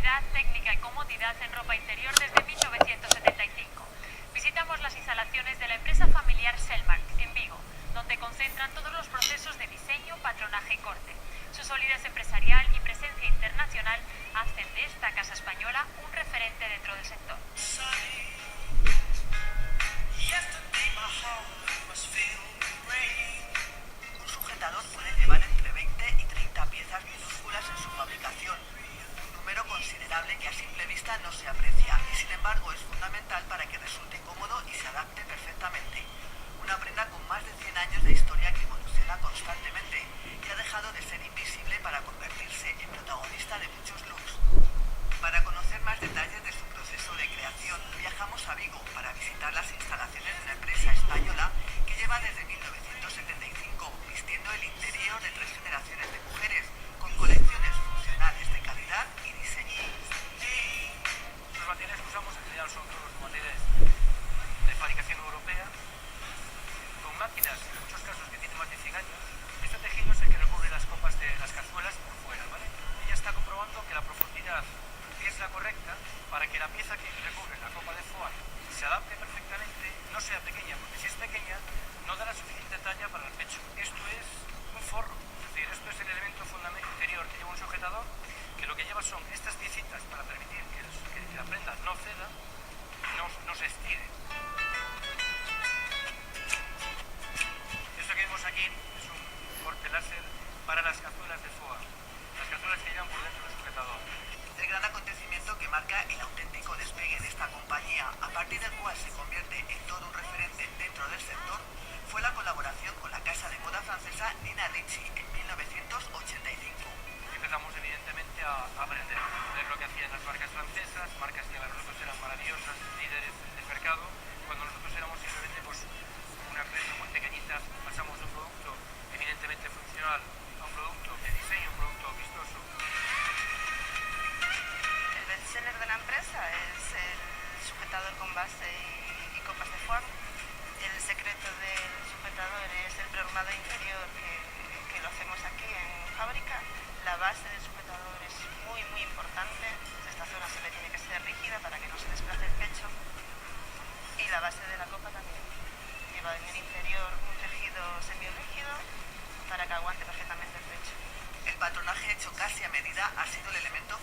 calidad, técnica y comodidad en ropa interior desde 1975. Visitamos las instalaciones de la empresa familiar Selmark, en Vigo, donde concentran todos los procesos de diseño, patronaje y corte. Su solidez empresarial y presencia internacional hacen de esta casa española un referente dentro del sector. Un sujetador puede llevar entre 20 y 30 piezas minúsculas en su fabricación, un número considerable que a simple vista no se aprecia y sin embargo es fundamental para que resulte cómodo y se adapte perfectamente. Una prenda con más de 100 años de historia que evoluciona constantemente y ha dejado de ser invisible para convertirse en protagonista de muchos looks. Para conocer más detalles de su proceso de creación, viajamos a Vigo para visitar las instalaciones de una empresa española que lleva desde 1975 vistiendo el interior de 3 generaciones de mujeres con colecciones funcionales de calidad y diseño. Los materiales que usamos en general son todos materiales de fabricación europea, con máquinas, en muchos casos que tienen más de 100 años. Este tejido es el que recubre las copas de las cazuelas por fuera, ¿vale? Ella está comprobando que la profundidad es la correcta para que la pieza que recubre la copa de foie se adapte perfectamente, no sea pequeña, porque si es pequeña no da la suficiente talla para el pecho. Esto es un forro, es decir, esto es el elemento fundamental interior que lleva un sujetador, que lo que lleva son estas piecitas para permitir que la prenda no ceda, no se estire. Esto que vemos aquí es un corte láser para las cazuelas de foie, las cazuelas que llevan por dentro del sujetador. El gran acontecimiento que marca el auténtico despegue de esta compañía, a partir del cual se convierte en todo un referente dentro del sector, fue la colaboración con la casa de moda francesa Nina Ricci en 1985. Empezamos evidentemente a aprender lo que hacían las marcas francesas, marcas que para nosotros eran maravillosas, líderes del mercado, cuando nosotros éramos simplemente pues, una empresa muy pequeñita. Pasamos de un producto eminentemente funcional a un producto de diseño, un producto vistoso. El bestseller de la empresa es el sujetador con base y copas de foie. El secreto del sujetador es el prearmado interior que lo hacemos aquí en fábrica. La base del sujetador es muy importante. Esta zona siempre tiene que ser rígida para que no se desplace el pecho. Y la base de la copa también. Lleva en el interior un tejido semirrígido para que aguante perfectamente el pecho. El patronaje hecho casi a medida ha sido el elemento